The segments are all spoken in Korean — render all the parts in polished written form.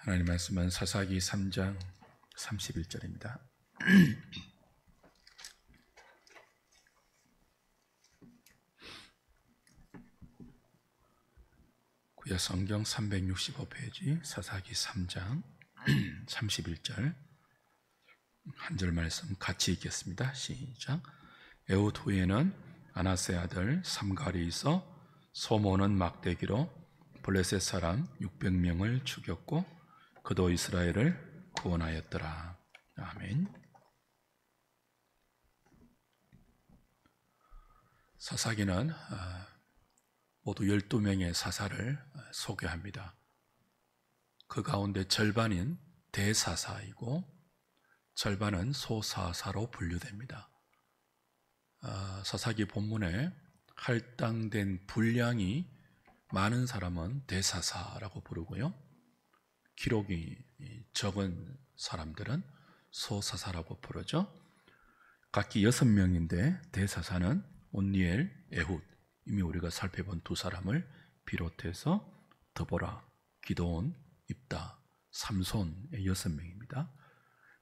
하나님 말씀은 사사기 3장 31절입니다. 구약 성경 365페이지 사사기 3장 31절 한 절 말씀 같이 읽겠습니다. 시작. 에훗 후에는 아나세 아들 삼갈이 있어 소모는 막대기로 블레셋 사람 600명을 죽였고 그도 이스라엘을 구원하였더라. 아멘. 사사기는 모두 12명의 사사를 소개합니다. 그 가운데 절반인 대사사이고 절반은 소사사로 분류됩니다. 사사기 본문에 할당된 분량이 많은 사람은 대사사라고 부르고요, 기록이 적은 사람들은 소사사라고 부르죠. 각기 6명인데 대사사는 온니엘, 에훗, 이미 우리가 살펴본 두 사람을 비롯해서 드보라, 기드온, 입다, 삼손의 6명입니다.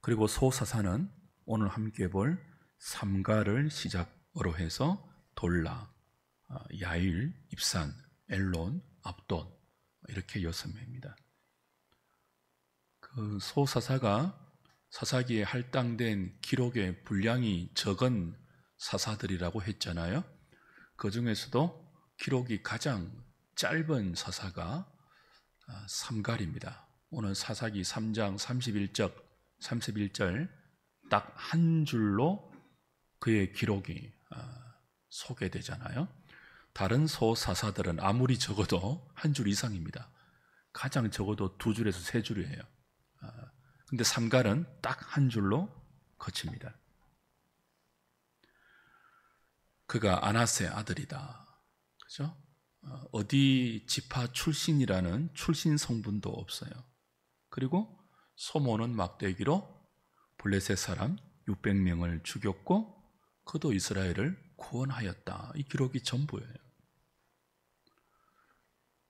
그리고 소사사는 오늘 함께 볼 삼갈을 시작으로 해서 돌라, 야일, 입산, 엘론, 압돈, 이렇게 6명입니다. 그 소사사가 사사기에 할당된 기록의 분량이 적은 사사들이라고 했잖아요. 그 중에서도 기록이 가장 짧은 사사가 삼갈입니다. 오늘 사사기 3장 31절 딱 한 줄로 그의 기록이 소개되잖아요. 다른 소사사들은 아무리 적어도 한 줄 이상입니다. 가장 적어도 2줄에서 3줄이에요. 근데 삼갈은 딱 한 줄로 거칩니다. 그가 아나세 아들이다. 그죠? 어디 지파 출신이라는 출신 성분도 없어요. 그리고 소모는 막대기로 블레셋 사람 600명을 죽였고 그도 이스라엘을 구원하였다. 이 기록이 전부예요.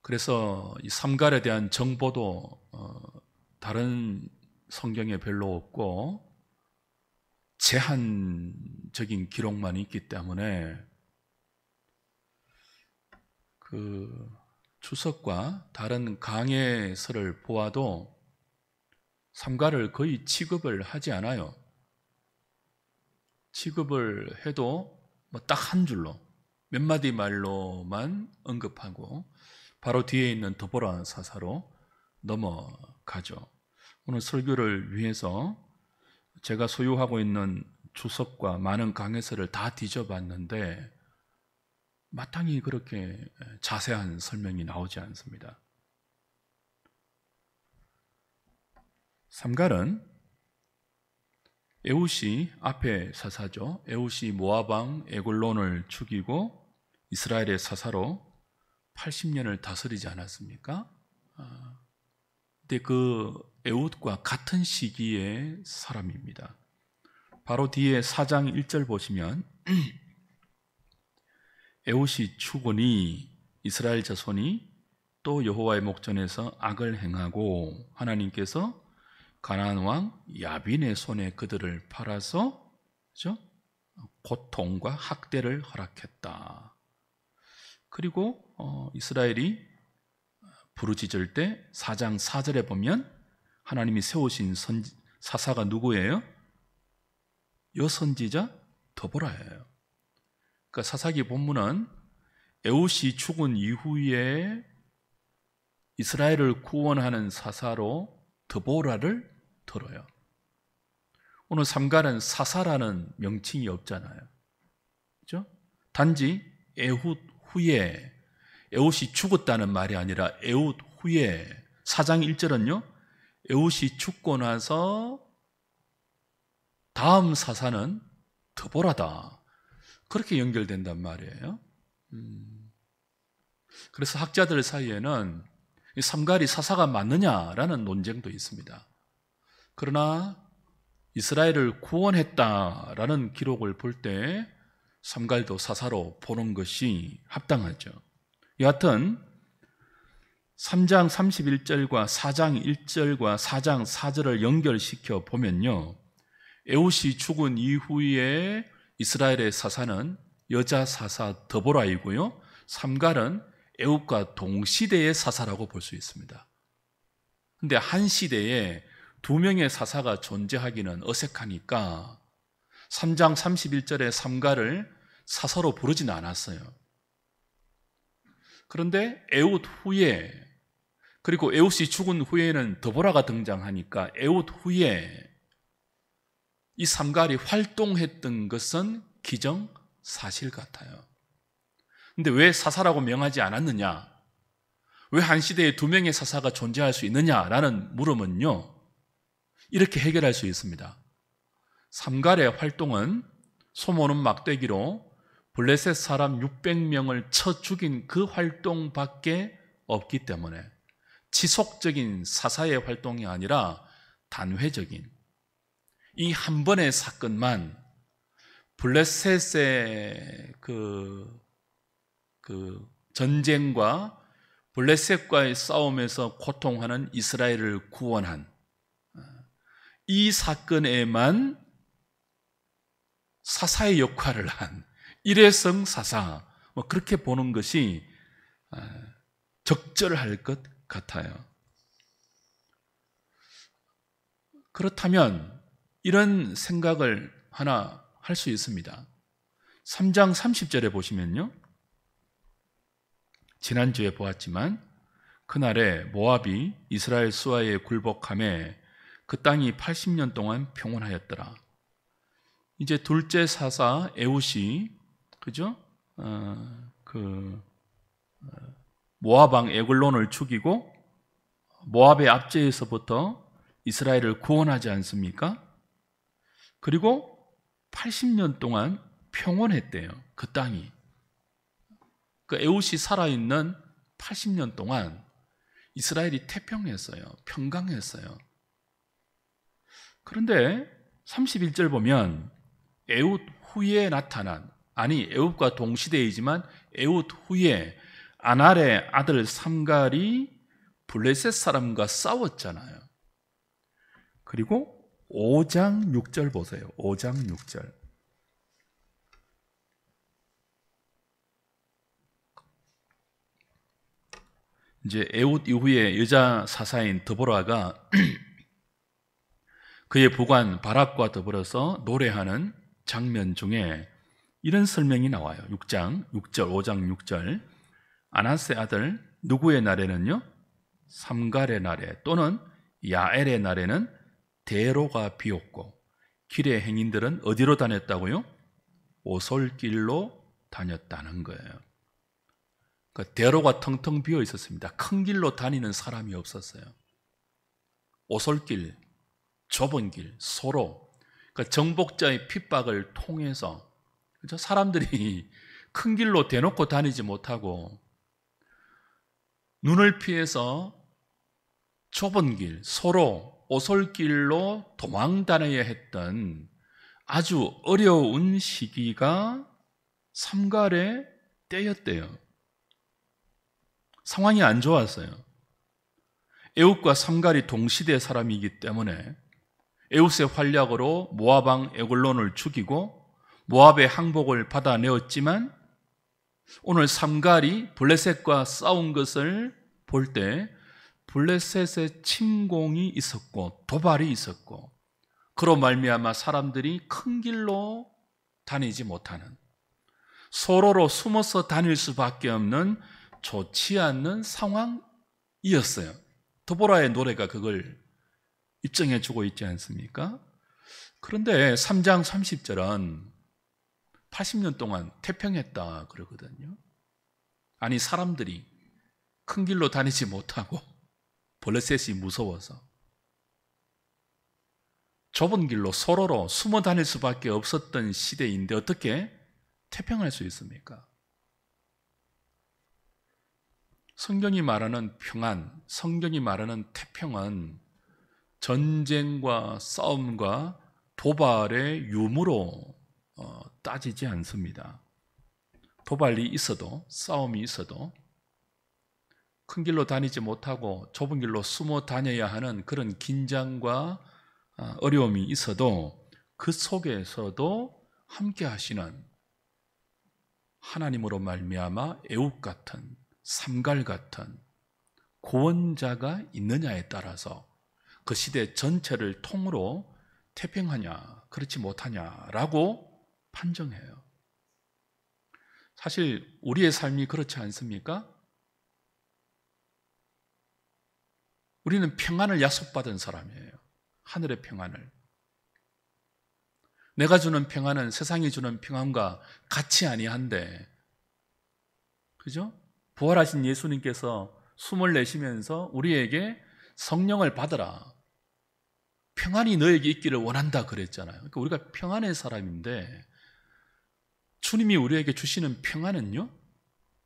그래서 이 삼갈에 대한 정보도 다른 성경에 별로 없고 제한적인 기록만 있기 때문에 그 주석과 다른 강해서를 보아도 삼갈을 거의 취급을 하지 않아요. 취급을 해도 딱 한 줄로 몇 마디 말로만 언급하고 바로 뒤에 있는 드보라 사사로 넘어가죠. 오늘 설교를 위해서 제가 소유하고 있는 주석과 많은 강해서를 다 뒤져봤는데 마땅히 그렇게 자세한 설명이 나오지 않습니다. 삼갈은 에훗이 앞에 사사죠. 에훗이 모압 에글론을 죽이고 이스라엘의 사사로 80년을 다스리지 않았습니까? 근데 그 에훗과 같은 시기의 사람입니다. 바로 뒤에 4장 1절 보시면 에훗이 죽으니 이스라엘 자손이 또 여호와의 목전에서 악을 행하고 하나님께서 가나안 왕 야빈의 손에 그들을 팔아서 그렇죠? 고통과 학대를 허락했다. 그리고 이스라엘이 부르짖을 때 4장 4절에 보면 하나님이 세우신 사사가 누구예요? 여선지자 드보라예요. 그러니까 사사기 본문은 에훗이 죽은 이후에 이스라엘을 구원하는 사사로 드보라를 들어요. 오늘 삼갈은 사사라는 명칭이 없잖아요. 그렇죠? 단지 에훗 후에, 에훗이 죽었다는 말이 아니라 에훗 후에 4장 1절은요, 에훗이 죽고 나서 다음 사사는 드보라다. 그렇게 연결된단 말이에요. 그래서 학자들 사이에는 이 삼갈이 사사가 맞느냐라는 논쟁도 있습니다. 그러나 이스라엘을 구원했다라는 기록을 볼 때 삼갈도 사사로 보는 것이 합당하죠. 여하튼 3장 31절과 4장 1절과 4장 4절을 연결시켜 보면요, 에훗이 죽은 이후에 이스라엘의 사사는 여자 사사 드보라이고요, 삼갈은 에훗과 동시대의 사사라고 볼 수 있습니다. 근데 한 시대에 두 명의 사사가 존재하기는 어색하니까 3장 31절에 삼갈을 사사로 부르지는 않았어요. 그런데 에훗 후에, 그리고 에훗이 죽은 후에는 드보라가 등장하니까 에훗 후에 이 삼갈이 활동했던 것은 기정사실 같아요. 근데 왜 사사라고 명하지 않았느냐? 왜 한 시대에 두 명의 사사가 존재할 수 있느냐라는 물음은요, 이렇게 해결할 수 있습니다. 삼갈의 활동은 소모는 막대기로 블레셋 사람 600명을 쳐 죽인 그 활동밖에 없기 때문에 지속적인 사사의 활동이 아니라 단회적인 이 한 번의 사건만 블레셋의 그 전쟁과 블레셋과의 싸움에서 고통하는 이스라엘을 구원한 이 사건에만 사사의 역할을 한 일회성 사사, 그렇게 보는 것이 적절할 것 같아요. 그렇다면 이런 생각을 하나 할 수 있습니다. 3장 30절에 보시면요, 지난주에 보았지만 그날에 모압이 이스라엘 수하에 굴복하며 그 땅이 80년 동안 평온하였더라. 이제 둘째 사사 에훗이, 그죠? 모압 왕 에글론을 죽이고 모압의 압제에서부터 이스라엘을 구원하지 않습니까? 그리고 80년 동안 평온했대요, 그 땅이. 그 에훗이 살아있는 80년 동안 이스라엘이 태평했어요. 평강했어요. 그런데 31절 보면 에훗 후에 나타난, 아니 에훗과 동시대이지만 에훗 후에 아날의 아들 삼갈이 블레셋 사람과 싸웠잖아요. 그리고 5장 6절 보세요. 5장 6절. 이제 에훗 이후에 여자 사사인 드보라가 그의 부관 바락과 더불어서 노래하는 장면 중에 이런 설명이 나와요. 6장 6절, 5장 6절. 아나스의 아들 누구의 날에는요? 삼갈의 날에 또는 야엘의 날에는 대로가 비었고 길의 행인들은 어디로 다녔다고요? 오솔길로 다녔다는 거예요. 그러니까 대로가 텅텅 비어 있었습니다. 큰 길로 다니는 사람이 없었어요. 오솔길, 좁은 길, 소로, 그러니까 정복자의 핍박을 통해서, 그렇죠? 사람들이 큰 길로 대놓고 다니지 못하고 눈을 피해서 좁은 길, 소로, 오솔길로 도망 다녀야 했던 아주 어려운 시기가 삼갈의 때였대요. 상황이 안 좋았어요. 에훗과 삼갈이 동시대 사람이기 때문에 에훗의 활약으로 모압 왕 에글론을 죽이고 모압의 항복을 받아내었지만 오늘 삼갈이 블레셋과 싸운 것을 볼 때 블레셋의 침공이 있었고 도발이 있었고 그로 말미암아 사람들이 큰 길로 다니지 못하는, 소로로 숨어서 다닐 수밖에 없는 좋지 않는 상황이었어요. 드보라의 노래가 그걸 입증해 주고 있지 않습니까? 그런데 3장 30절은 80년 동안 태평했다 그러거든요. 아니, 사람들이 큰 길로 다니지 못하고 블레셋이 무서워서 좁은 길로 소로로 숨어 다닐 수밖에 없었던 시대인데 어떻게 태평할 수 있습니까? 성경이 말하는 평안, 성경이 말하는 태평은 전쟁과 싸움과 도발의 유무로 따지지 않습니다. 도발이 있어도, 싸움이 있어도, 큰 길로 다니지 못하고 좁은 길로 숨어 다녀야 하는 그런 긴장과 어려움이 있어도 그 속에서도 함께 하시는 하나님으로 말미암아 애국 같은 삼갈 같은 구원자가 있느냐에 따라서 그 시대 전체를 통으로 태평하냐 그렇지 못하냐라고 판정해요. 사실 우리의 삶이 그렇지 않습니까? 우리는 평안을 약속받은 사람이에요. 하늘의 평안을. 내가 주는 평안은 세상이 주는 평안과 같이 아니한데, 그죠? 부활하신 예수님께서 숨을 내쉬면서 우리에게 성령을 받으라, 평안이 너에게 있기를 원한다 그랬잖아요. 그러니까 우리가 평안의 사람인데, 주님이 우리에게 주시는 평안은요,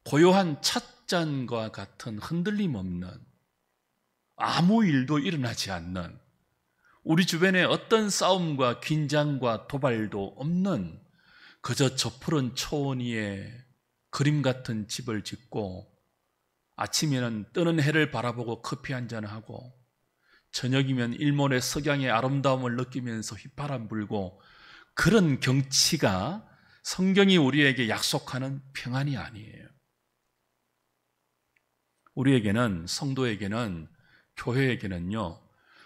고요한 찻잔과 같은 흔들림 없는, 아무 일도 일어나지 않는, 우리 주변에 어떤 싸움과 긴장과 도발도 없는 그저 저 푸른 초원 위에 그림 같은 집을 짓고 아침에는 뜨는 해를 바라보고 커피 한잔하고 저녁이면 일몰의 석양의 아름다움을 느끼면서 휘파람 불고, 그런 경치가 성경이 우리에게 약속하는 평안이 아니에요. 우리에게는, 성도에게는, 교회에게는요,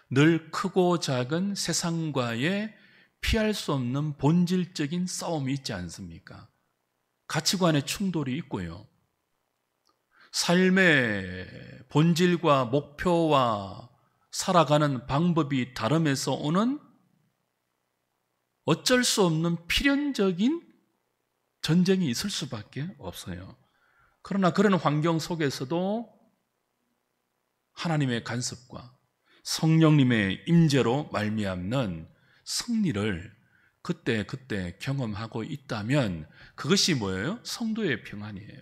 늘 크고 작은 세상과의 피할 수 없는 본질적인 싸움이 있지 않습니까? 가치관의 충돌이 있고요. 삶의 본질과 목표와 살아가는 방법이 다름에서 오는 어쩔 수 없는 필연적인 전쟁이 있을 수밖에 없어요. 그러나 그런 환경 속에서도 하나님의 간섭과 성령님의 임재로 말미암는 승리를 그때 경험하고 있다면 그것이 뭐예요? 성도의 평안이에요.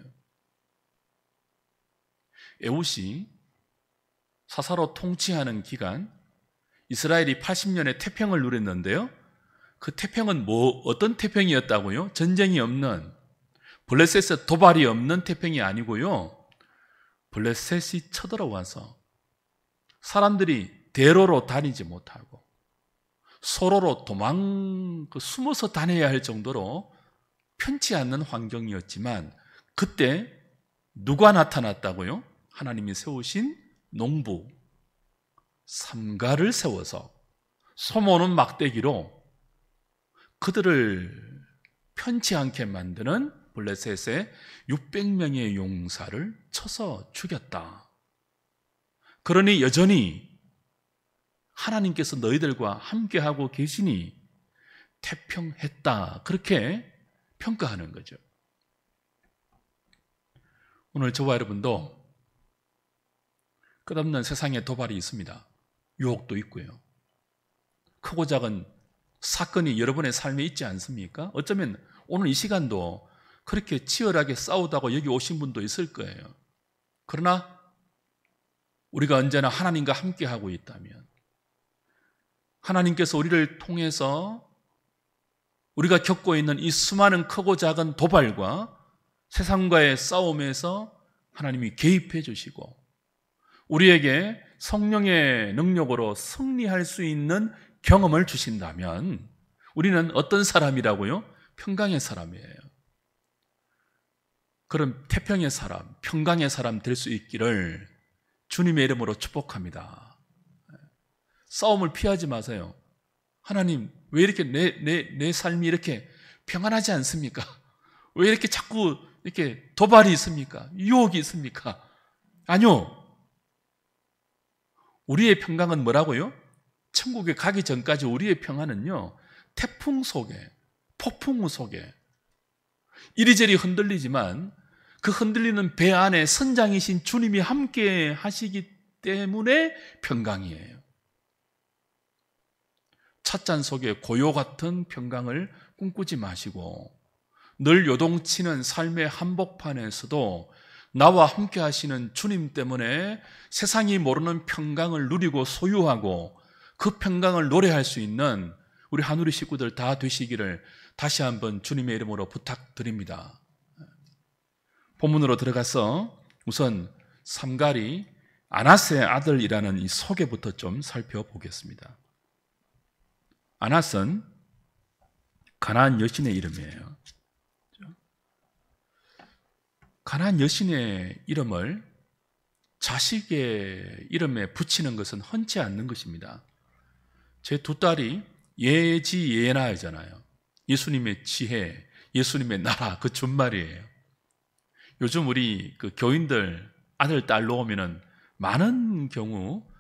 에훗이 사사로 통치하는 기간, 이스라엘이 80년의 태평을 누렸는데요, 그 태평은 어떤 태평이었다고요? 전쟁이 없는, 블레셋의 도발이 없는 태평이 아니고요, 블레셋이 쳐들어와서 사람들이 대로로 다니지 못하고 서로로 숨어서 다녀야 할 정도로 편치 않는 환경이었지만, 그때 누가 나타났다고요? 하나님이 세우신 농부 삼가를 세워서 소모는 막대기로 그들을 편치 않게 만드는 블레셋의 600명의 용사를 쳐서 죽였다. 그러니 여전히 하나님께서 너희들과 함께하고 계시니 태평했다, 그렇게 평가하는 거죠. 오늘 저와 여러분도 끝없는 세상에 도발이 있습니다. 유혹도 있고요. 크고 작은 사건이 여러분의 삶에 있지 않습니까? 어쩌면 오늘 이 시간도 그렇게 치열하게 싸우다가 여기 오신 분도 있을 거예요. 그러나 우리가 언제나 하나님과 함께하고 있다면, 하나님께서 우리를 통해서 우리가 겪고 있는 이 수많은 크고 작은 도발과 세상과의 싸움에서 하나님이 개입해 주시고 우리에게 성령의 능력으로 승리할 수 있는 경험을 주신다면 우리는 어떤 사람이라고요? 평강의 사람이에요. 그런 태평의 사람, 평강의 사람 될 수 있기를 주님의 이름으로 축복합니다. 싸움을 피하지 마세요. 하나님, 왜 이렇게 내 삶이 이렇게 평안하지 않습니까? 왜 이렇게 자꾸 이렇게 도발이 있습니까? 유혹이 있습니까? 아니요. 우리의 평강은 뭐라고요? 천국에 가기 전까지 우리의 평안은요, 태풍 속에, 폭풍우 속에 이리저리 흔들리지만 그 흔들리는 배 안에 선장이신 주님이 함께 하시기 때문에 평강이에요. 찻잔 속에 고요 같은 평강을 꿈꾸지 마시고 늘 요동치는 삶의 한복판에서도 나와 함께 하시는 주님 때문에 세상이 모르는 평강을 누리고 소유하고 그 평강을 노래할 수 있는 우리 한우리 식구들 다 되시기를 다시 한번 주님의 이름으로 부탁드립니다. 본문으로 들어가서 우선 삼갈이 아낫의 아들이라는 이 소개부터 좀 살펴보겠습니다. 아낫은 가나안 여신의 이름이에요. 가나안 여신의 이름을 자식의 이름에 붙이는 것은 흔치 않는 것입니다. 제 두 딸이 예지예나이잖아요. 예수님의 지혜, 예수님의 나라, 그 준말이에요. 요즘 우리 그 교인들 아들, 딸 놓으면은 많은 경우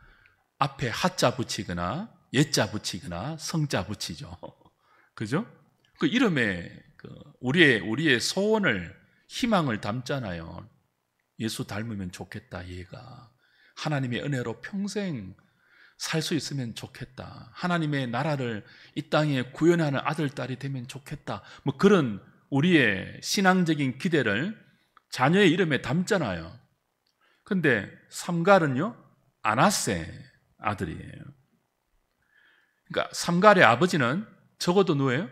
앞에 하자 붙이거나 예자 붙이거나 성자 붙이죠. 그죠? 그 이름에 우리의 소원을, 희망을 담잖아요. 예수 닮으면 좋겠다, 얘가. 하나님의 은혜로 평생 살 수 있으면 좋겠다. 하나님의 나라를 이 땅에 구현하는 아들, 딸이 되면 좋겠다. 뭐 그런 우리의 신앙적인 기대를 자녀의 이름에 담잖아요. 근데 삼갈은요, 아낫의 아들이에요. 그러니까 삼갈의 아버지는 적어도 누구예요?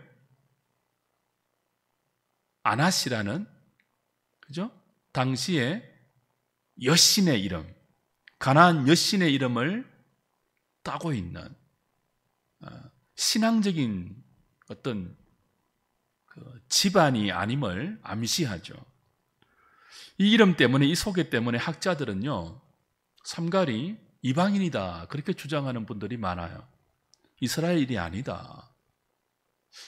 아낫이라는, 그죠? 당시에 여신의 이름, 가나안 여신의 이름을 따고 있는 신앙적인 어떤 집안이 아님을 암시하죠. 이 이름 때문에, 이 소개 때문에 학자들은요, 삼갈이 이방인이다 그렇게 주장하는 분들이 많아요. 이스라엘이 아니다.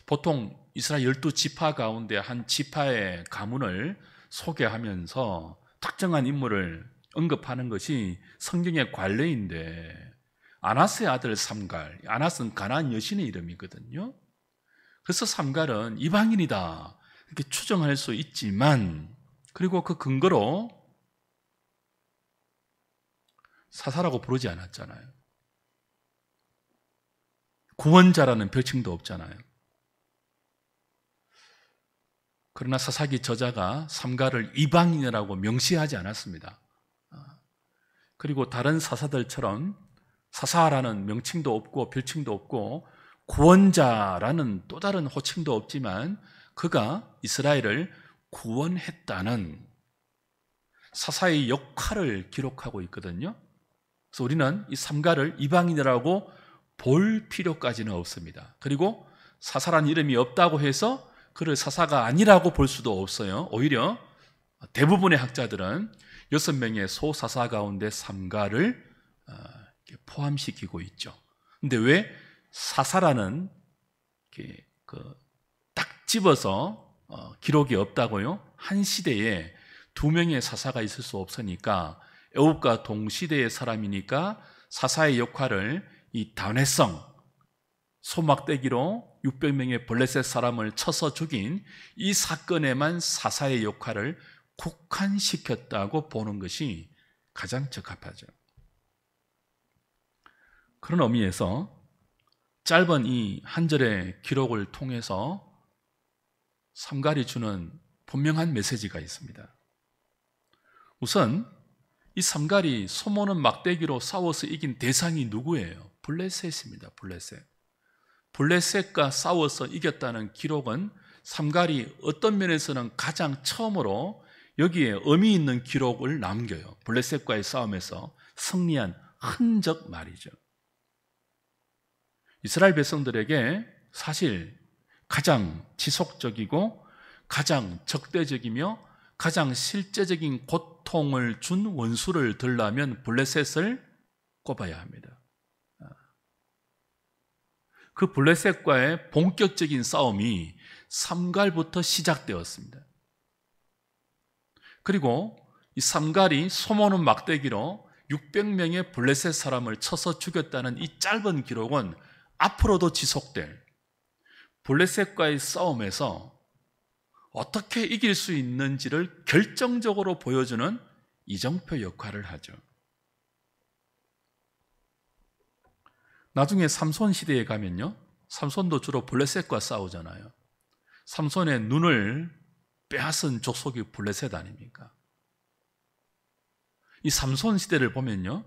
보통 이스라엘 12지파 가운데 한 지파의 가문을 소개하면서 특정한 인물을 언급하는 것이 성경의 관례인데, 아낫의 아들 삼갈, 아낫은 가나안 여신의 이름이거든요. 그래서 삼갈은 이방인이다 이렇게 추정할 수 있지만, 그리고 그 근거로 사사라고 부르지 않았잖아요. 구원자라는 별칭도 없잖아요. 그러나 사사기 저자가 삼갈을 이방인이라고 명시하지 않았습니다. 그리고 다른 사사들처럼 사사라는 명칭도 없고 별칭도 없고 구원자라는 또 다른 호칭도 없지만, 그가 이스라엘을 구원했다는 사사의 역할을 기록하고 있거든요. 그래서 우리는 이 삼갈을 이방인이라고 볼 필요까지는 없습니다. 그리고 사사라는 이름이 없다고 해서 그를 사사가 아니라고 볼 수도 없어요. 오히려 대부분의 학자들은 6명의 소사사 가운데 삼갈을 포함시키고 있죠. 근데 왜 사사라는 딱 집어서 기록이 없다고요? 한 시대에 2명의 사사가 있을 수 없으니까, 애굽과 동시대의 사람이니까 사사의 역할을 이 단회성, 소막대기로 600명의 블레셋 사람을 쳐서 죽인 이 사건에만 사사의 역할을 국한시켰다고 보는 것이 가장 적합하죠. 그런 의미에서 짧은 이 한 절의 기록을 통해서 삼갈이 주는 분명한 메시지가 있습니다. 우선 이 삼갈이 소모는 막대기로 싸워서 이긴 대상이 누구예요? 블레셋입니다. 블레셋과 싸워서 이겼다는 기록은 삼갈이 어떤 면에서는 가장 처음으로 여기에 의미 있는 기록을 남겨요. 블레셋과의 싸움에서 승리한 흔적 말이죠. 이스라엘 백성들에게 사실 가장 지속적이고 가장 적대적이며 가장 실제적인 고통을 준 원수를 들라면 블레셋을 꼽아야 합니다. 그 블레셋과의 본격적인 싸움이 삼갈부터 시작되었습니다. 그리고 이 삼갈이 소모는 막대기로 600명의 블레셋 사람을 쳐서 죽였다는 이 짧은 기록은 앞으로도 지속될 블레셋과의 싸움에서 어떻게 이길 수 있는지를 결정적으로 보여주는 이정표 역할을 하죠. 나중에 삼손 시대에 가면요, 삼손도 주로 블레셋과 싸우잖아요. 삼손의 눈을 빼앗은 족속이 블레셋 아닙니까? 이 삼손 시대를 보면요,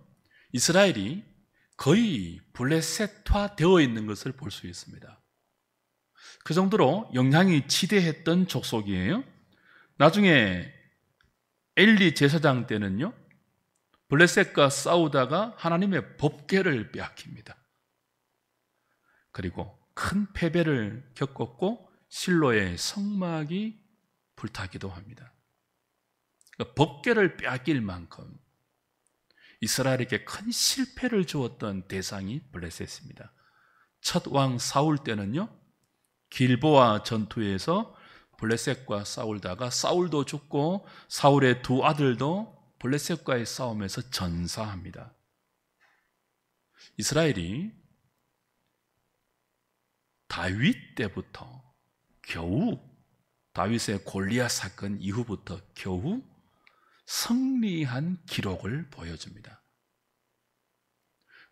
이스라엘이 거의 블레셋화 되어 있는 것을 볼 수 있습니다. 그 정도로 영향이 지대했던 족속이에요. 나중에 엘리 제사장 때는요, 블레셋과 싸우다가 하나님의 법궤를 빼앗깁니다. 그리고 큰 패배를 겪었고 실로의 성막이 불타기도 합니다. 그러니까 법궤를 빼앗길 만큼 이스라엘에게 큰 실패를 주었던 대상이 블레셋입니다. 첫 왕 사울 때는요, 길보아 전투에서 블레셋과 싸우다가 사울도 죽고 사울의 두 아들도 블레셋과의 싸움에서 전사합니다. 이스라엘이 다윗 때부터 겨우, 다윗의 골리앗 사건 이후부터 겨우 승리한 기록을 보여줍니다.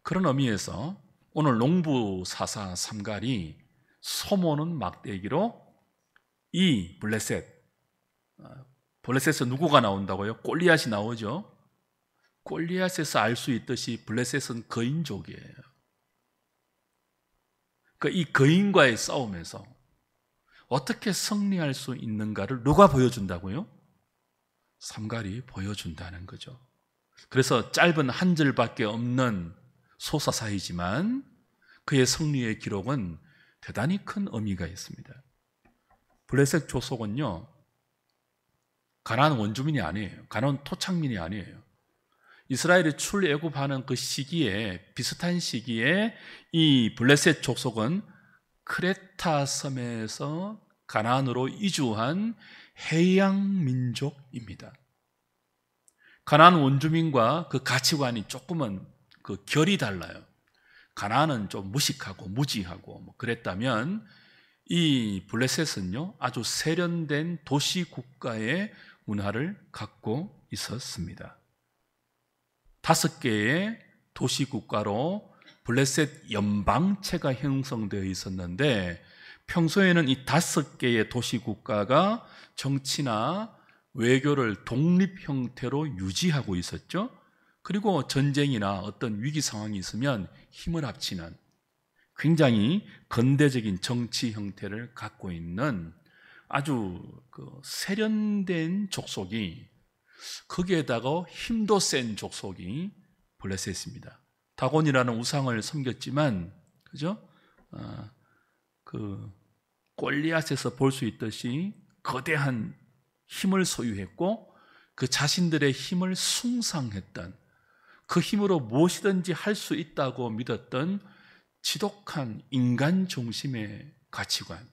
그런 의미에서 오늘 농부 사사 삼갈이 소모는 막대기로 이 블레셋에서 누구가 나온다고요? 골리앗이 나오죠. 골리앗에서 알 수 있듯이 블레셋은 거인족이에요. 그러니까 이 거인과의 싸움에서 어떻게 승리할 수 있는가를 누가 보여준다고요? 삼갈이 보여준다는 거죠. 그래서 짧은 한 절밖에 없는 소사사이지만 그의 승리의 기록은 대단히 큰 의미가 있습니다. 블레셋 족속은요, 가나안 원주민이 아니에요. 가나안 토착민이 아니에요. 이스라엘이 출애굽하는 그 시기에, 비슷한 시기에 이 블레셋 족속은 크레타 섬에서 가나안으로 이주한 해양 민족입니다. 가나안 원주민과 그 가치관이 조금은 그 결이 달라요. 가나안은 좀 무식하고 무지하고 뭐 그랬다면 이 블레셋은요, 아주 세련된 도시 국가의 문화를 갖고 있었습니다. 5개의 도시 국가로 블레셋 연방체가 형성되어 있었는데, 평소에는 이 5개의 도시 국가가 정치나 외교를 독립 형태로 유지하고 있었죠. 그리고 전쟁이나 어떤 위기 상황이 있으면 힘을 합치는 굉장히 건대적인 정치 형태를 갖고 있는 아주 세련된 족속이, 거기에다가 힘도 센 족속이 블레셋입니다. 다곤이라는 우상을 섬겼지만, 그죠? 골리앗에서 볼 수 있듯이 거대한 힘을 소유했고 그 자신들의 힘을 숭상했던, 그 힘으로 무엇이든지 할 수 있다고 믿었던 지독한 인간 중심의 가치관,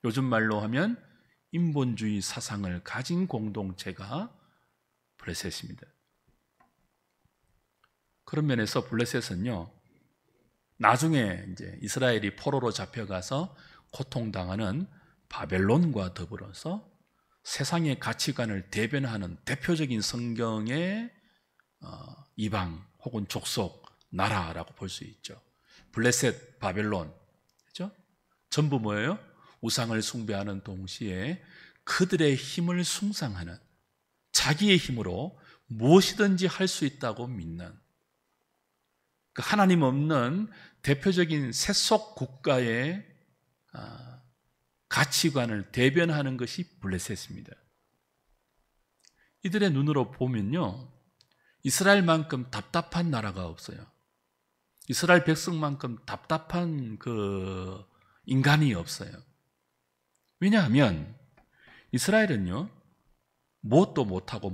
요즘 말로 하면 인본주의 사상을 가진 공동체가 블레셋입니다. 그런 면에서 블레셋은요, 나중에 이제 이스라엘이 포로로 잡혀가서 고통당하는 바벨론과 더불어서 세상의 가치관을 대변하는 대표적인 성경의 이방 혹은 족속 나라라고 볼 수 있죠. 블레셋, 바벨론, 그렇죠? 전부 뭐예요? 우상을 숭배하는 동시에 그들의 힘을 숭상하는, 자기의 힘으로 무엇이든지 할 수 있다고 믿는, 하나님 없는 대표적인 세속 국가의 가치관을 대변하는 것이 블레셋입니다. 이들의 눈으로 보면요, 이스라엘만큼 답답한 나라가 없어요. 이스라엘 백성만큼 답답한 그 인간이 없어요. 왜냐하면 이스라엘은요, 무엇도 못하고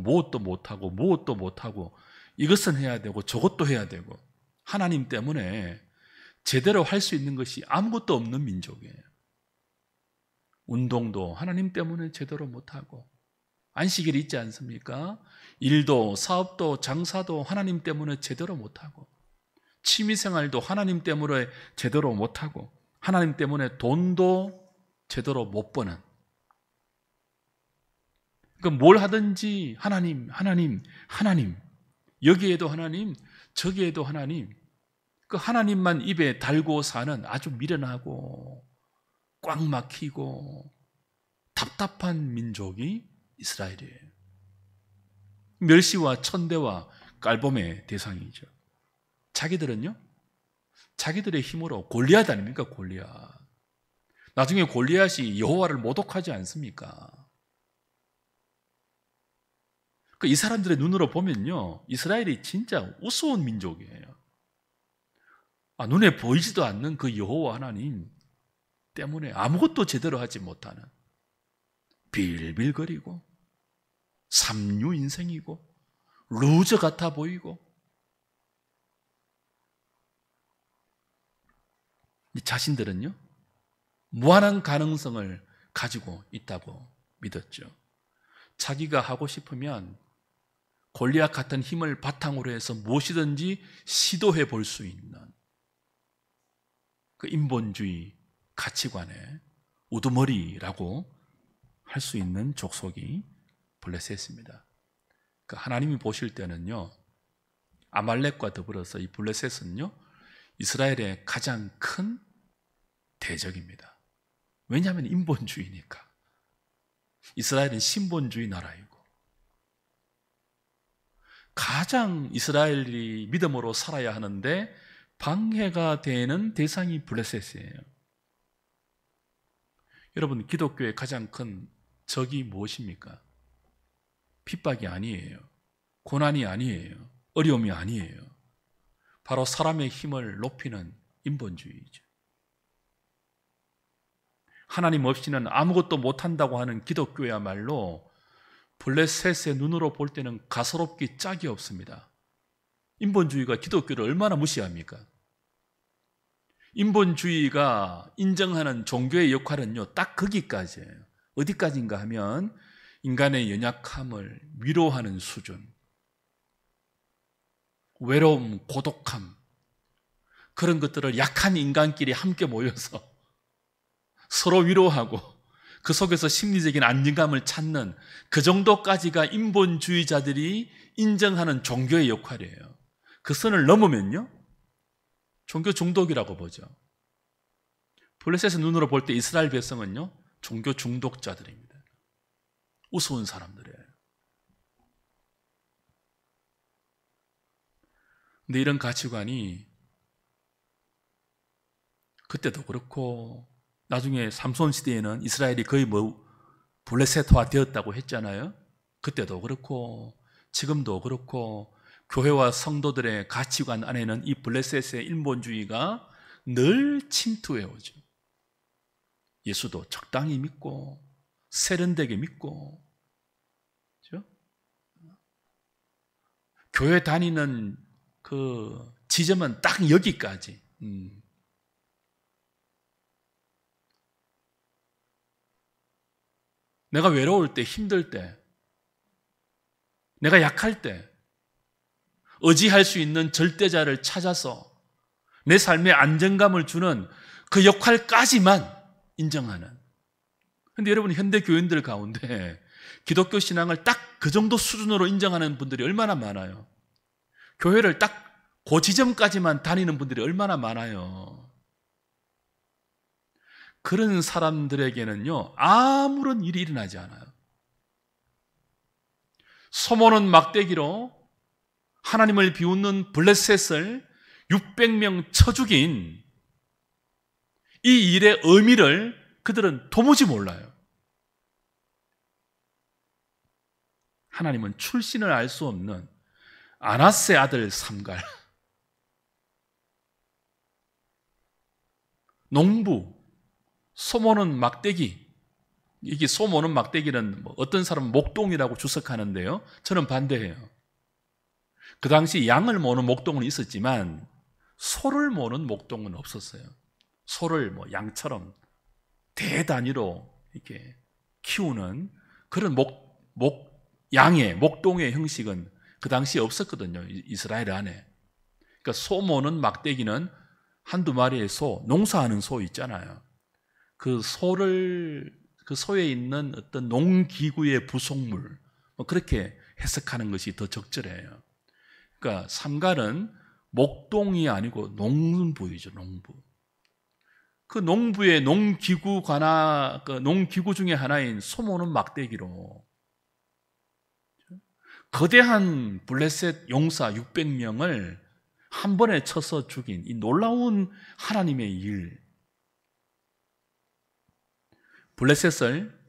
이것은 해야 되고 저것도 해야 되고 하나님 때문에 제대로 할 수 있는 것이 아무것도 없는 민족이에요. 운동도 하나님 때문에 제대로 못하고, 안식일 있지 않습니까? 일도 사업도 장사도 하나님 때문에 제대로 못하고, 취미생활도 하나님 때문에 제대로 못하고, 하나님 때문에 돈도 제대로 못 버는, 그러니까 뭘 하든지 하나님, 여기에도 하나님, 저기에도 하나님, 그 하나님만 입에 달고 사는 아주 미련하고 꽉 막히고 답답한 민족이 이스라엘이에요. 멸시와 천대와 깔봄의 대상이죠. 자기들은요, 자기들의 힘으로 골리앗 아닙니까? 골리앗. 나중에 골리앗이 여호와를 모독하지 않습니까? 이 사람들의 눈으로 보면요, 이스라엘이 진짜 우스운 민족이에요. 눈에 보이지도 않는 그 여호와 하나님 때문에 아무것도 제대로 하지 못하는, 빌빌거리고 삼류 인생이고 루저 같아 보이고, 이 자신들은요 무한한 가능성을 가지고 있다고 믿었죠. 자기가 하고 싶으면 골리앗 같은 힘을 바탕으로 해서 무엇이든지 시도해 볼 수 있는 그 인본주의 가치관의 우두머리라고 할 수 있는 족속이 블레셋입니다. 하나님이 보실 때는요, 아말렉과 더불어서 이 블레셋은요 이스라엘의 가장 큰 대적입니다. 왜냐하면 인본주의니까. 이스라엘은 신본주의 나라이고 가장 이스라엘이 믿음으로 살아야 하는데 방해가 되는 대상이 블레셋이에요. 여러분, 기독교의 가장 큰 적이 무엇입니까? 핍박이 아니에요. 고난이 아니에요. 어려움이 아니에요. 바로 사람의 힘을 높이는 인본주의죠. 하나님 없이는 아무것도 못한다고 하는 기독교야말로 블레셋의 눈으로 볼 때는 가소롭기 짝이 없습니다. 인본주의가 기독교를 얼마나 무시합니까? 인본주의가 인정하는 종교의 역할은요, 딱 거기까지예요. 어디까지인가 하면 인간의 연약함을 위로하는 수준, 외로움, 고독함, 그런 것들을 약한 인간끼리 함께 모여서 서로 위로하고 그 속에서 심리적인 안정감을 찾는 그 정도까지가 인본주의자들이 인정하는 종교의 역할이에요. 그 선을 넘으면요 종교 중독이라고 보죠. 블레셋의 눈으로 볼 때 이스라엘 백성은요 종교 중독자들입니다. 우스운 사람들이에요. 근데 이런 가치관이 그때도 그렇고 나중에 삼손 시대에는 이스라엘이 거의 블레셋화 되었다고 했잖아요. 그때도 그렇고 지금도 그렇고 교회와 성도들의 가치관 안에는 이 블레셋의 인본주의가 늘 침투해 오죠. 예수도 적당히 믿고 세련되게 믿고, 그렇죠? 교회 다니는 그 지점은 딱 여기까지. 내가 외로울 때, 힘들 때, 내가 약할 때 의지할 수 있는 절대자를 찾아서 내 삶에 안정감을 주는 그 역할까지만 인정하는. 그런데 여러분, 현대 교인들 가운데 기독교 신앙을 딱 그 정도 수준으로 인정하는 분들이 얼마나 많아요. 교회를 딱 그 지점까지만 다니는 분들이 얼마나 많아요. 그런 사람들에게는요 아무런 일이 일어나지 않아요. 소모는 막대기로 하나님을 비웃는 블레셋을 600명 쳐 죽인 이 일의 의미를 그들은 도무지 몰라요. 하나님은 출신을 알 수 없는 아나스의 아들 삼갈, 농부, 소모는 막대기. 이게 소모는 막대기는 어떤 사람은 목동이라고 주석하는데요, 저는 반대해요. 그 당시 양을 모는 목동은 있었지만 소를 모는 목동은 없었어요. 소를 양처럼 대단위로 이렇게 키우는 그런 양의 목동의 형식은 그 당시에 없었거든요. 이스라엘 안에. 그러니까 소 모는 막대기는 한두 마리의 소, 농사하는 소 있잖아요. 그 소에 있는 어떤 농기구의 부속물, 그렇게 해석하는 것이 더 적절해요. 그러니까 삼갈은 목동이 아니고 농부이죠, 농부. 그 농부의 농기구 중에 하나인 소모는 막대기로 거대한 블레셋 용사 600명을 한 번에 쳐서 죽인 이 놀라운 하나님의 일. 블레셋을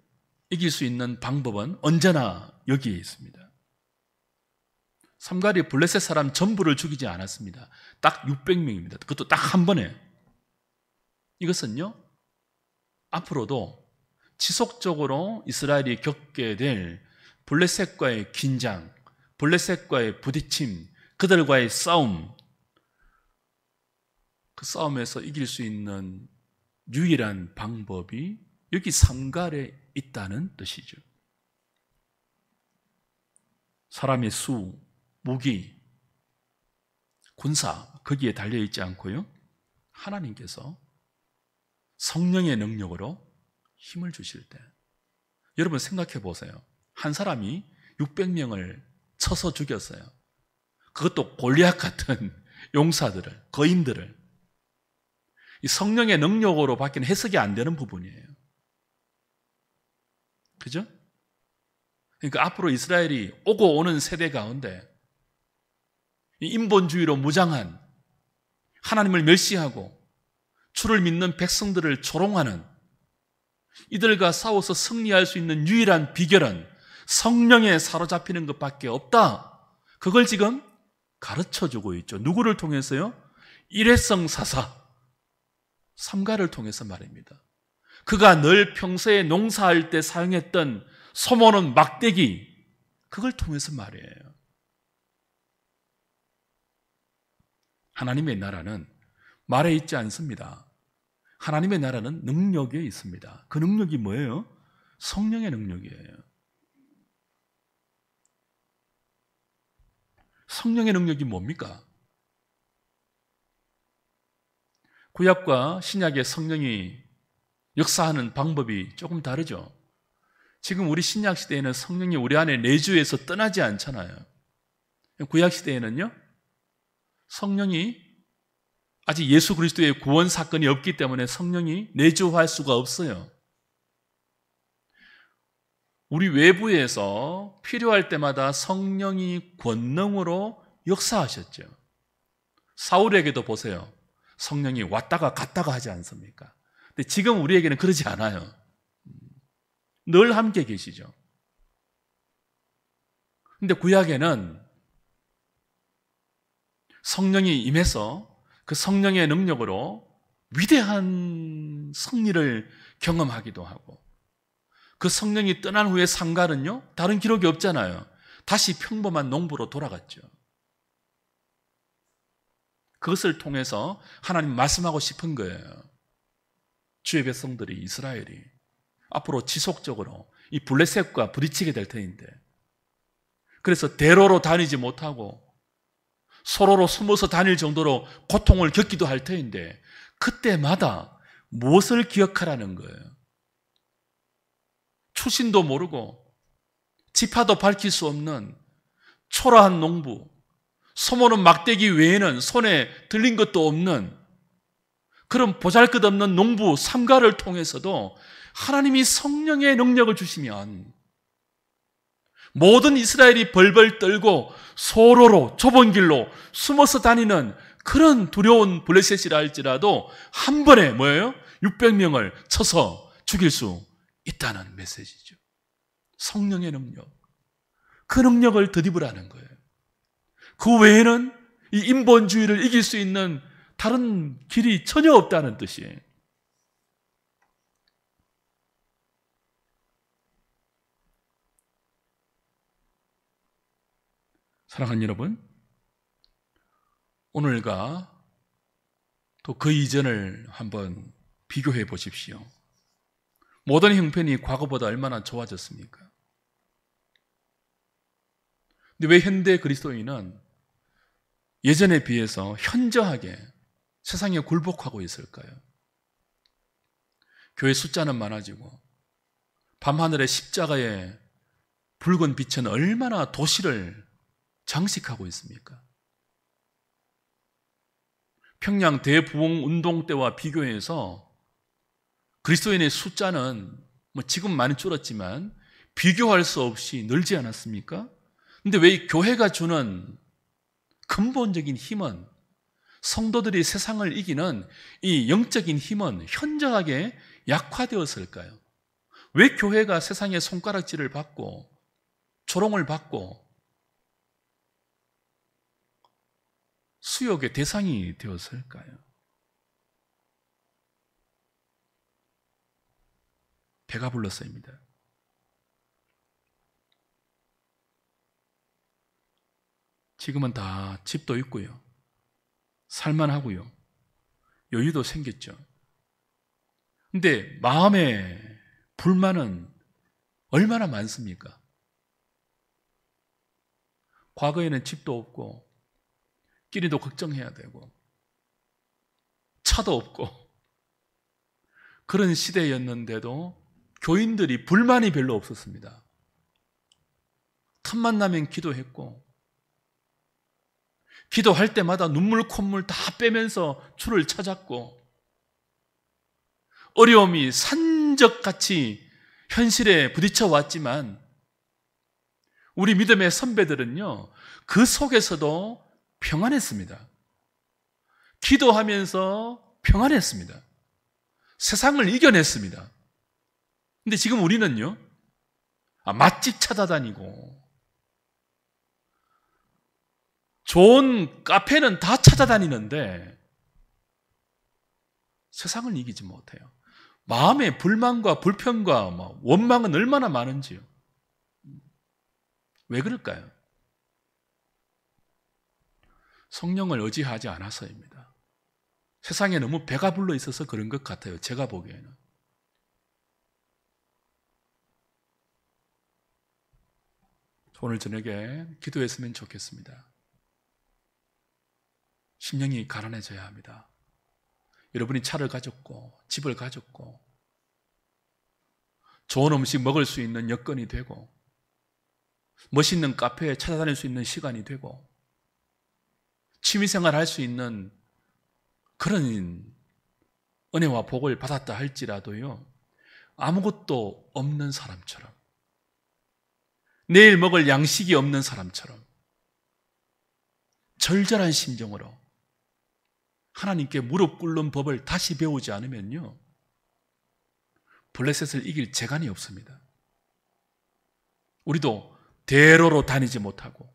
이길 수 있는 방법은 언제나 여기에 있습니다. 삼갈이 블레셋 사람 전부를 죽이지 않았습니다. 딱 600명입니다. 그것도 딱 한 번에. 이것은요, 앞으로도 지속적으로 이스라엘이 겪게 될 블레셋과의 긴장, 블레셋과의 부딪힘, 그들과의 싸움, 그 싸움에서 이길 수 있는 유일한 방법이 여기 삼갈에 있다는 뜻이죠. 사람의 수, 무기, 군사 거기에 달려있지 않고요, 하나님께서 성령의 능력으로 힘을 주실 때, 여러분 생각해 보세요. 한 사람이 600명을 쳐서 죽였어요. 그것도 골리앗 같은 용사들을, 거인들을. 이 성령의 능력으로 밖에는 해석이 안 되는 부분이에요. 그죠? 그러니까 앞으로 이스라엘이 오고 오는 세대 가운데 이 인본주의로 무장한, 하나님을 멸시하고 주를 믿는 백성들을 조롱하는, 이들과 싸워서 승리할 수 있는 유일한 비결은 성령에 사로잡히는 것밖에 없다. 그걸 지금 가르쳐주고 있죠. 누구를 통해서요? 일회성 사사 삼갈을 통해서 말입니다. 그가 늘 평소에 농사할 때 사용했던 소모는 막대기, 그걸 통해서 말이에요. 하나님의 나라는 말에 있지 않습니다. 하나님의 나라는 능력에 있습니다. 그 능력이 뭐예요? 성령의 능력이에요. 성령의 능력이 뭡니까? 구약과 신약의 성령이 역사하는 방법이 조금 다르죠. 지금 우리 신약 시대에는 성령이 우리 안에 내주해서 떠나지 않잖아요. 구약 시대에는요, 성령이 아직 예수 그리스도의 구원 사건이 없기 때문에 성령이 내주할 수가 없어요. 우리 외부에서 필요할 때마다 성령이 권능으로 역사하셨죠. 사울에게도 보세요. 성령이 왔다가 갔다가 하지 않습니까? 근데 지금 우리에게는 그러지 않아요. 늘 함께 계시죠. 근데 구약에는 성령이 임해서 그 성령의 능력으로 위대한 승리를 경험하기도 하고, 그 성령이 떠난 후에 삼갈은요, 다른 기록이 없잖아요. 다시 평범한 농부로 돌아갔죠. 그것을 통해서 하나님 말씀하고 싶은 거예요. 주의 백성들이, 이스라엘이 앞으로 지속적으로 이 블레셋과 부딪히게 될 터인데, 그래서 대로로 다니지 못하고 서로로 숨어서 다닐 정도로 고통을 겪기도 할 터인데, 그때마다 무엇을 기억하라는 거예요? 출신도 모르고 지파도 밝힐 수 없는 초라한 농부, 소모는 막대기 외에는 손에 들린 것도 없는 그런 보잘것없는 농부 삼갈을 통해서도 하나님이 성령의 능력을 주시면 모든 이스라엘이 벌벌 떨고 소로로 좁은 길로 숨어서 다니는 그런 두려운 블레셋이라 할지라도 한 번에 뭐예요? 600명을 쳐서 죽일 수 있다는 메시지죠. 성령의 능력, 그 능력을 덧입으라는 거예요. 그 외에는 이 인본주의를 이길 수 있는 다른 길이 전혀 없다는 뜻이에요. 사랑하는 여러분, 오늘과 또 그 이전을 한번 비교해 보십시오. 모든 형편이 과거보다 얼마나 좋아졌습니까? 근데 왜 현대 그리스도인은 예전에 비해서 현저하게 세상에 굴복하고 있을까요? 교회 숫자는 많아지고 밤하늘의 십자가의 붉은 빛은 얼마나 도시를 장식하고 있습니까? 평양 대부흥 운동 때와 비교해서 그리스도인의 숫자는 뭐 지금 많이 줄었지만 비교할 수 없이 늘지 않았습니까? 근데 왜 이 교회가 주는 근본적인 힘은, 성도들이 세상을 이기는 이 영적인 힘은 현저하게 약화되었을까요? 왜 교회가 세상의 손가락질을 받고 조롱을 받고 수욕의 대상이 되었을까요? 배가 불렀어입니다. 지금은 다 집도 있고요, 살만하고요, 여유도 생겼죠. 근데 마음의 불만은 얼마나 많습니까? 과거에는 집도 없고 끼니도 걱정해야 되고 차도 없고 그런 시대였는데도 교인들이 불만이 별로 없었습니다. 틈만 나면 기도했고, 기도할 때마다 눈물 콧물 다 빼면서 주를 찾았고, 어려움이 산적같이 현실에 부딪혀 왔지만 우리 믿음의 선배들은요, 그 속에서도 평안했습니다. 기도하면서 평안했습니다. 세상을 이겨냈습니다. 근데 지금 우리는요, 맛집 찾아다니고 좋은 카페는 다 찾아다니는데 세상을 이기지 못해요. 마음의 불만과 불평과 원망은 얼마나 많은지요. 왜 그럴까요? 성령을 의지하지 않아서입니다. 세상에 너무 배가 불러 있어서 그런 것 같아요, 제가 보기에는. 오늘 저녁에 기도했으면 좋겠습니다. 심령이 가난해져야 합니다. 여러분이 차를 가졌고 집을 가졌고 좋은 음식 먹을 수 있는 여건이 되고 멋있는 카페에 찾아다닐 수 있는 시간이 되고 취미생활 할 수 있는 그런 은혜와 복을 받았다 할지라도요, 아무것도 없는 사람처럼, 내일 먹을 양식이 없는 사람처럼 절절한 심정으로 하나님께 무릎 꿇는 법을 다시 배우지 않으면요, 블레셋을 이길 재간이 없습니다. 우리도 대로로 다니지 못하고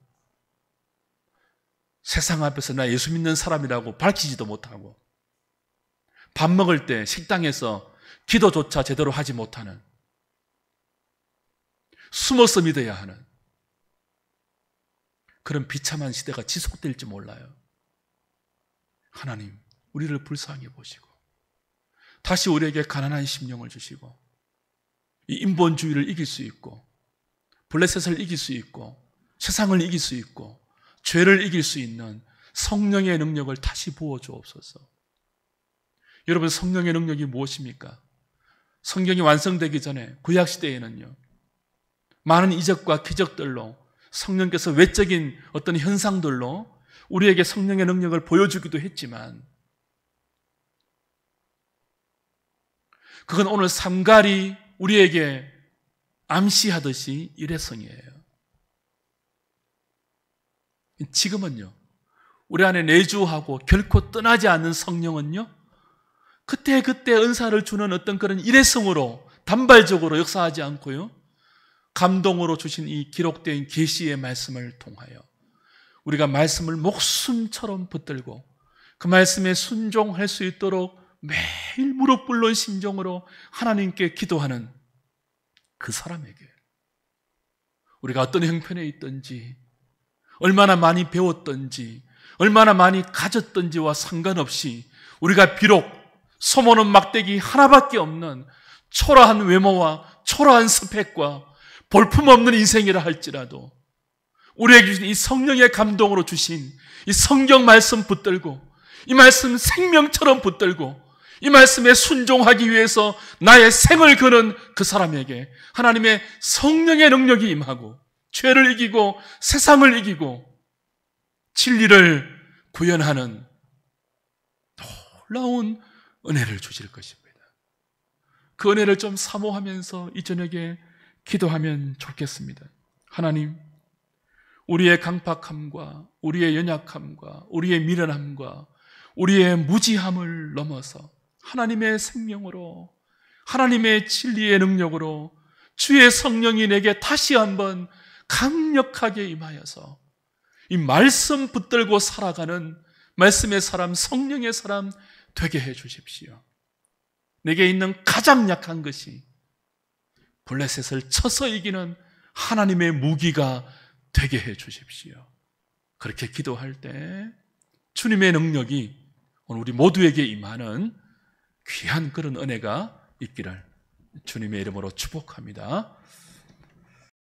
세상 앞에서 나 예수 믿는 사람이라고 밝히지도 못하고 밥 먹을 때 식당에서 기도조차 제대로 하지 못하는, 숨어서 믿어야 하는 그런 비참한 시대가 지속될지 몰라요. 하나님, 우리를 불쌍히 보시고 다시 우리에게 가난한 심령을 주시고 이 인본주의를 이길 수 있고 블레셋을 이길 수 있고 세상을 이길 수 있고 죄를 이길 수 있는 성령의 능력을 다시 부어주옵소서. 여러분, 성령의 능력이 무엇입니까? 성경이 완성되기 전에 구약시대에는요, 많은 이적과 기적들로 성령께서 외적인 어떤 현상들로 우리에게 성령의 능력을 보여주기도 했지만 그건 오늘 삼갈이 우리에게 암시하듯이 일회성이에요. 지금은요, 우리 안에 내주하고 결코 떠나지 않는 성령은요, 그때그때 은사를 주는 어떤 그런 일회성으로 단발적으로 역사하지 않고요, 감동으로 주신 이 기록된 계시의 말씀을 통하여 우리가 말씀을 목숨처럼 붙들고 그 말씀에 순종할 수 있도록 매일 무릎 꿇는 심정으로 하나님께 기도하는 그 사람에게 우리가 어떤 형편에 있든지 얼마나 많이 배웠든지 얼마나 많이 가졌든지와 상관없이 우리가 비록 소모는 막대기 하나밖에 없는 초라한 외모와 초라한 스펙과 볼품없는 인생이라 할지라도 우리에게 주신 이 성령의 감동으로 주신 이 성경 말씀 붙들고 이 말씀 생명처럼 붙들고 이 말씀에 순종하기 위해서 나의 생을 거는 그 사람에게 하나님의 성령의 능력이 임하고 죄를 이기고 세상을 이기고 진리를 구현하는 놀라운 은혜를 주실 것입니다. 그 은혜를 좀 사모하면서 이 저녁에 기도하면 좋겠습니다. 하나님, 우리의 강팍함과 우리의 연약함과 우리의 미련함과 우리의 무지함을 넘어서 하나님의 생명으로 하나님의 진리의 능력으로 주의 성령이 내게 다시 한번 강력하게 임하여서 이 말씀 붙들고 살아가는 말씀의 사람, 성령의 사람 되게 해 주십시오. 내게 있는 가장 약한 것이 블레셋을 쳐서 이기는 하나님의 무기가 되게 해 주십시오. 그렇게 기도할 때 주님의 능력이 오늘 우리 모두에게 임하는 귀한 그런 은혜가 있기를 주님의 이름으로 축복합니다.